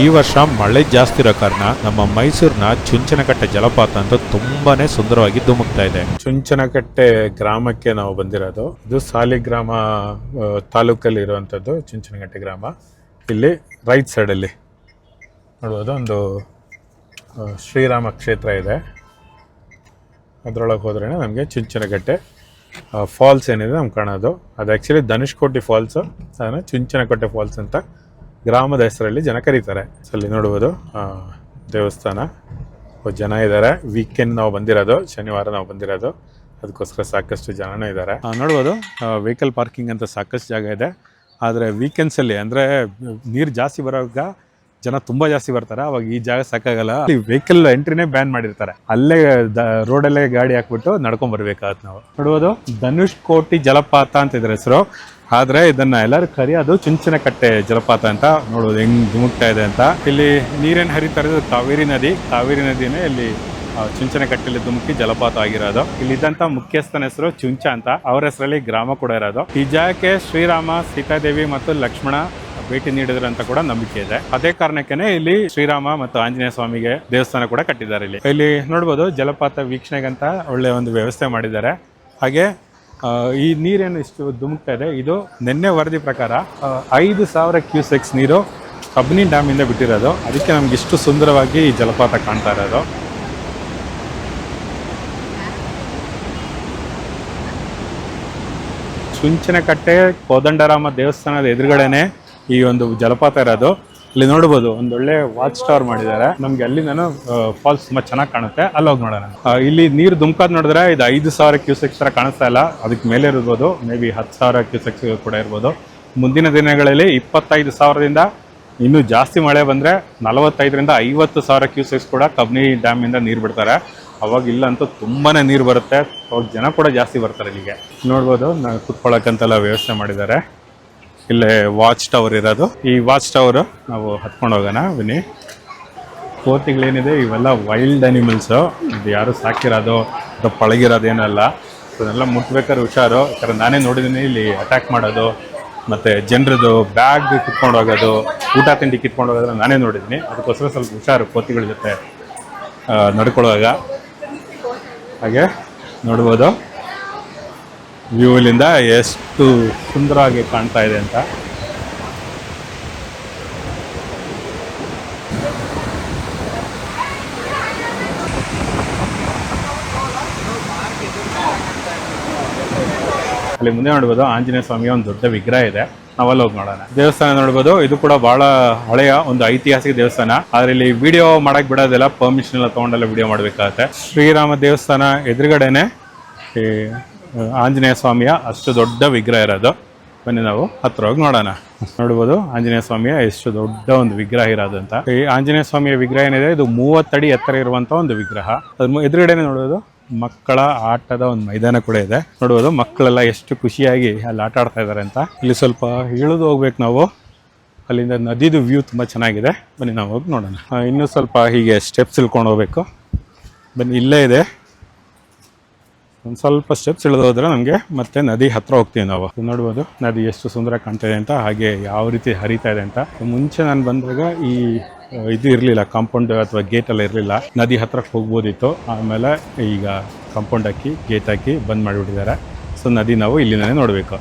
ಈ ವರ್ಷ ಮಳೆ ಜಾಸ್ತಿ ಇರೋ ಕಾರಣ ನಮ್ಮ ಮೈಸೂರಿನ ಚುಂಚನಕಟ್ಟೆ ಜಲಪಾತ ಅಂತ ತುಂಬಾನೇ ಸುಂದರವಾಗಿ ಧುಮುಕ್ತಾ ಇದೆ. ಚುಂಚನಕಟ್ಟೆ ಗ್ರಾಮಕ್ಕೆ ನಾವು ಬಂದಿರೋದು. ಇದು ಸಾಲಿಗ್ರಾಮ ತಾಲೂಕಲ್ಲಿ ಇರುವಂತದ್ದು ಚುಂಚನಕಟ್ಟೆ ಗ್ರಾಮ. ಇಲ್ಲಿ ರೈಟ್ ಸೈಡ್ ಅಲ್ಲಿ ನೋಡ್ಬೋದು ಒಂದು ಶ್ರೀರಾಮ ಕ್ಷೇತ್ರ ಇದೆ. ಅದರೊಳಗೆ ಹೋದ್ರೆ ನಮಗೆ ಚುಂಚನಕಟ್ಟೆ ಫಾಲ್ಸ್ ಏನಿದೆ ನಮ್ಗೆ ಕಾಣೋದು. ಅದು ಆ್ಯಕ್ಚುಲಿ ಧನುಷ್ಕೋಟಿ ಫಾಲ್ಸ್, ಅದನ್ನು ಚುಂಚನಕಟ್ಟೆ ಫಾಲ್ಸ್ ಅಂತ ಗ್ರಾಮದ ಹೆಸರಲ್ಲಿ ಜನ ಕರೀತಾರೆ. ಅಲ್ಲಿ ನೋಡ್ಬೋದು ದೇವಸ್ಥಾನ, ಜನ ಇದ್ದಾರೆ. ವೀಕೆಂಡ್ ನಾವು ಬಂದಿರೋದು, ಶನಿವಾರ ನಾವು ಬಂದಿರೋದು, ಅದಕ್ಕೋಸ್ಕರ ಸಾಕಷ್ಟು ಜನನೂ ಇದ್ದಾರೆ. ನೋಡ್ಬೋದು ವೆಹಿಕಲ್ ಪಾರ್ಕಿಂಗ್ ಅಂತ ಸಾಕಷ್ಟು ಜಾಗ ಇದೆ. ಆದರೆ ವೀಕೆಂಡ್ಸಲ್ಲಿ ಅಂದರೆ ನೀರು ಜಾಸ್ತಿ ಬರೋವಾಗ ಜನ ತುಂಬ ಜಾಸ್ತಿ ಬರ್ತಾರೆ, ಅವಾಗ ಈ ಜಾಗ ಸಾಕಾಗಲ್ಲ. ವೆಹಿಕಲ್ ಎಂಟ್ರಿನೇ ಬ್ಯಾನ್ ಮಾಡಿರ್ತಾರೆ. ಅಲ್ಲೇ ರೋಡಲ್ಲೇ ಗಾಡಿ ಹಾಕ್ಬಿಟ್ಟು ನಡ್ಕೊಂಡ್ ಬರ್ಬೇಕಾಗತ್ತೆ ನಾವು. ನೋಡ್ಬೋದು ಧನುಷ್ಕೋಟಿ ಜಲಪಾತ ಅಂತ ಇದ್ರ ಹೆಸರು. ಆದ್ರೆ ಇದನ್ನ ಎಲ್ಲರೂ ಕರೆಯೋದು ಚುಂಚನಕಟ್ಟೆ ಜಲಪಾತ ಅಂತ. ನೋಡೋದು ಹೆಂಗ್ ಧುಮುಕ್ತಾ ಇದೆ ಅಂತ. ಇಲ್ಲಿ ನೀರೇನು ಹರಿತಾ ಇರೋದು ಕಾವೇರಿ ನದಿನೇ ಇಲ್ಲಿ ಚುಂಚನಕಟ್ಟೆಯಲ್ಲಿ ಧುಮುಕಿ ಜಲಪಾತ ಆಗಿರೋದು. ಇಲ್ಲಿದ್ದಂತ ಮುಖ್ಯಸ್ಥನ ಹೆಸರು ಚುಂಚ ಅಂತ, ಅವ್ರ ಹೆಸರಲ್ಲಿ ಗ್ರಾಮ ಕೂಡ ಇರೋದು. ಈ ಜಾಗಕ್ಕೆ ಶ್ರೀರಾಮ, ಸೀತಾದೇವಿ ಮತ್ತು ಲಕ್ಷ್ಮಣ ಭೇಟಿ ನೀಡಿದ್ರು ಅಂತ ಕೂಡ ನಂಬಿಕೆ ಇದೆ. ಅದೇ ಕಾರಣಕ್ಕೇನೆ ಇಲ್ಲಿ ಶ್ರೀರಾಮ ಮತ್ತು ಆಂಜನೇಯ ಸ್ವಾಮಿಗೆ ದೇವಸ್ಥಾನ ಕೂಡ ಕಟ್ಟಿದ್ದಾರೆ. ಇಲ್ಲಿ ನೋಡ್ಬೋದು ಜಲಪಾತ ವೀಕ್ಷಣೆಗಂತ ಒಳ್ಳೆ ಒಂದು ವ್ಯವಸ್ಥೆ ಮಾಡಿದ್ದಾರೆ. ಹಾಗೆ ಈ ನೀರೇನು ಇಷ್ಟು ಧುಮುಕ್ತಾ ಇದೆ, ಇದು ನಿನ್ನೆ ವರದಿ ಪ್ರಕಾರ 5,000 ಕ್ಯೂಸೆಕ್ಸ್ ನೀರು ಕಬಿನಿ ಡ್ಯಾಮ್ ಇಂದ ಬಿಟ್ಟಿರೋದು. ಅದಕ್ಕೆ ನಮ್ಗೆ ಇಷ್ಟು ಸುಂದರವಾಗಿ ಈ ಜಲಪಾತ ಕಾಣ್ತಾ ಇರೋದು. ಚುಂಚನಕಟ್ಟೆ ಕೋದಂಡರಾಮ ದೇವಸ್ಥಾನದ ಎದುರುಗಡೆನೆ ಈ ಒಂದು ಜಲಪಾತ ಇರೋದು. ಇಲ್ಲಿ ನೋಡ್ಬೋದು ಒಂದೊಳ್ಳೆ ವಾಚ್ ಟವರ್ ಮಾಡಿದ್ದಾರೆ. ನಮ್ಗೆ ಅಲ್ಲಿ ನಾನು ಫಾಲ್ಸ್ ತುಂಬಾ ಚೆನ್ನಾಗಿ ಕಾಣುತ್ತೆ, ಅಲ್ಲಿ ಹೋಗಿ ನೋಡೋಣ. ಇಲ್ಲಿ ನೀರು ಧುಮುಕಾದ್ ನೋಡಿದ್ರೆ ಇದು 5,000 ಕ್ಯೂಸೆಕ್ಸ್ ತರ ಕಾಣಿಸ್ತಾ ಇಲ್ಲ, ಅದಕ್ಕೆ ಮೇಲೆ ಇರ್ಬೋದು. ಮೇ ಬಿ 10,000 ಕ್ಯೂಸೆಕ್ಸ್ ಕೂಡ ಇರ್ಬೋದು. ಮುಂದಿನ ದಿನಗಳಲ್ಲಿ 25,000ದಿಂದ ಇನ್ನೂ ಜಾಸ್ತಿ ಮಳೆ ಬಂದ್ರೆ 45ರಿಂದ 50,000 ಕ್ಯೂಸೆಕ್ಸ್ ಕೂಡ ಕಬಿನಿ ಡ್ಯಾಮ್ ಇಂದ ನೀರು ಬಿಡ್ತಾರೆ. ಅವಾಗ ಇಲ್ಲಂತೂ ತುಂಬಾನೇ ನೀರು ಬರುತ್ತೆ, ಅವಾಗ ಜನ ಕೂಡ ಜಾಸ್ತಿ ಬರ್ತಾರೆ ಇಲ್ಲಿಗೆ. ನೋಡ್ಬೋದು ಕುತ್ಕೊಳ್ಳೋಕ್ಕಂತೆಲ್ಲ ವ್ಯವಸ್ಥೆ ಮಾಡಿದ್ದಾರೆ. ಇಲ್ಲೇ ವಾಚ್ ಟವರ್ ಇರೋದು. ಈ ವಾಚ್ ಟವರ್ ನಾವು ಹತ್ಕೊಂಡು ಹೋಗೋಣ ಬನ್ನಿ. ಕೋತಿಗಳೇನಿದೆ ಇವೆಲ್ಲ ವೈಲ್ಡ್ ಅನಿಮಲ್ಸು, ಇದು ಯಾರು ಸಾಕಿರೋದು ಅಥವಾ ಪಳಗಿರೋದೇನಲ್ಲ. ಇದನ್ನೆಲ್ಲ ಮುಟ್ಬೇಕಾದ್ರೆ ಹುಷಾರು. ಯಾಕಂದ್ರೆ ನಾನೇ ನೋಡಿದ್ದೀನಿ ಇಲ್ಲಿ ಅಟ್ಯಾಕ್ ಮಾಡೋದು, ಮತ್ತು ಜನರದು ಬ್ಯಾಗ್ ಕಿತ್ಕೊಂಡು ಹೋಗೋದು, ಊಟ ತಿಂಡಿ ಕಿತ್ಕೊಂಡು ಹೋಗೋದ್ರೆ ನಾನೇ ನೋಡಿದ್ದೀನಿ. ಅದಕ್ಕೋಸ್ಕರ ಸ್ವಲ್ಪ ಹುಷಾರು ಕೋತಿಗಳ ಜೊತೆ ನಡ್ಕೊಳ್ಳುವಾಗ. ಹಾಗೆ ನೋಡ್ಬೋದು ವ್ಯೂಲಿಂದ ಎಷ್ಟು ಸುಂದರವಾಗಿ ಕಾಣ್ತಾ ಇದೆ ಅಂತ. ಅಲ್ಲಿ ಮುಂದೆ ನೋಡ್ಬೋದು ಆಂಜನೇಯ ಸ್ವಾಮಿಯ ಒಂದು ದೊಡ್ಡ ವಿಗ್ರಹ ಇದೆ, ನಾವಲ್ಲಿ ಹೋಗಿ ನೋಡೋಣ. ದೇವಸ್ಥಾನ ನೋಡ್ಬೋದು, ಇದು ಕೂಡ ಬಹಳ ಹಳೆಯ ಒಂದು ಐತಿಹಾಸಿಕ ದೇವಸ್ಥಾನ. ಆದ್ರೆ ಇಲ್ಲಿ ವಿಡಿಯೋ ಮಾಡಕ್ ಬಿಡೋದಿಲ್ಲ, ಪರ್ಮಿಷನ್ ಎಲ್ಲ ತಗೊಂಡೆಲ್ಲ ವಿಡಿಯೋ ಮಾಡ್ಬೇಕಾಗತ್ತೆ. ಶ್ರೀರಾಮ ದೇವಸ್ಥಾನ ಎದುರುಗಡೆನೆ ಈ ಆಂಜನೇಯ ಸ್ವಾಮಿಯ ಅಷ್ಟು ದೊಡ್ಡ ವಿಗ್ರಹ ಇರೋದು. ಬನ್ನಿ ನಾವು ಹತ್ರ ಹೋಗಿ ನೋಡೋಣ. ನೋಡ್ಬೋದು ಆಂಜನೇಯ ಸ್ವಾಮಿಯ ಎಷ್ಟು ದೊಡ್ಡ ಒಂದು ವಿಗ್ರಹ ಇರೋದು ಅಂತ. ಈ ಆಂಜನೇಯ ಸ್ವಾಮಿಯ ವಿಗ್ರಹ ಏನಿದೆ, ಇದು 30 ಅಡಿ ಎತ್ತರ ಇರುವಂತ ಒಂದು ವಿಗ್ರಹ. ಅದ್ರ ಎದುರುಗಡೆನೆ ನೋಡ್ಬೋದು ಮಕ್ಕಳ ಆಟದ ಒಂದು ಮೈದಾನ ಕೂಡ ಇದೆ. ನೋಡ್ಬೋದು ಮಕ್ಕಳೆಲ್ಲ ಎಷ್ಟು ಖುಷಿಯಾಗಿ ಅಲ್ಲಿ ಆಟ ಆಡ್ತಾ ಇದ್ದಾರೆ ಅಂತ. ಇಲ್ಲಿ ಸ್ವಲ್ಪ ಇಳಿದು ಹೋಗ್ಬೇಕು ನಾವು. ಅಲ್ಲಿಂದ ನದಿದು ವ್ಯೂ ತುಂಬಾ ಚೆನ್ನಾಗಿದೆ. ಬನ್ನಿ ನಾವು ಹೋಗಿ ನೋಡೋಣ. ಇನ್ನೂ ಸ್ವಲ್ಪ ಹೀಗೆ ಸ್ಟೆಪ್ಸ್ ಇಳ್ಕೊಂಡು ಹೋಗ್ಬೇಕು. ಬನ್ನಿ, ಇಲ್ಲೇ ಇದೆ. ಒಂದು ಸ್ವಲ್ಪ ಸ್ಟೆಪ್ಸ್ ಇಳಿದು ಹೋದ್ರೆ ನಮಗೆ ಮತ್ತೆ ನದಿ ಹತ್ರ ಹೋಗ್ತೀವಿ ನಾವು. ನೋಡ್ಬೋದು ನದಿ ಎಷ್ಟು ಸುಂದರ ಕಾಣ್ತಾ ಇದೆ ಅಂತ, ಹಾಗೆ ಯಾವ ರೀತಿ ಹರಿತಾ ಇದೆ ಅಂತ. ಮುಂಚೆ ನಾನು ಬಂದಾಗ ಈ ಇದು ಇರಲಿಲ್ಲ, ಕಾಂಪೌಂಡ್ ಅಥವಾ ಗೇಟ್ ಎಲ್ಲ ಇರಲಿಲ್ಲ. ನದಿ ಹತ್ರಕ್ಕೆ ಹೋಗ್ಬೋದಿತ್ತು. ಆಮೇಲೆ ಈಗ ಕಾಂಪೌಂಡ್ ಹಾಕಿ ಗೇಟ್ ಹಾಕಿ ಬಂದ್ ಮಾಡಿಬಿಟ್ಟಿದ್ದಾರೆ. ಸೊ ನದಿ ನಾವು ಇಲ್ಲಿಂದನೇ ನೋಡಬೇಕು.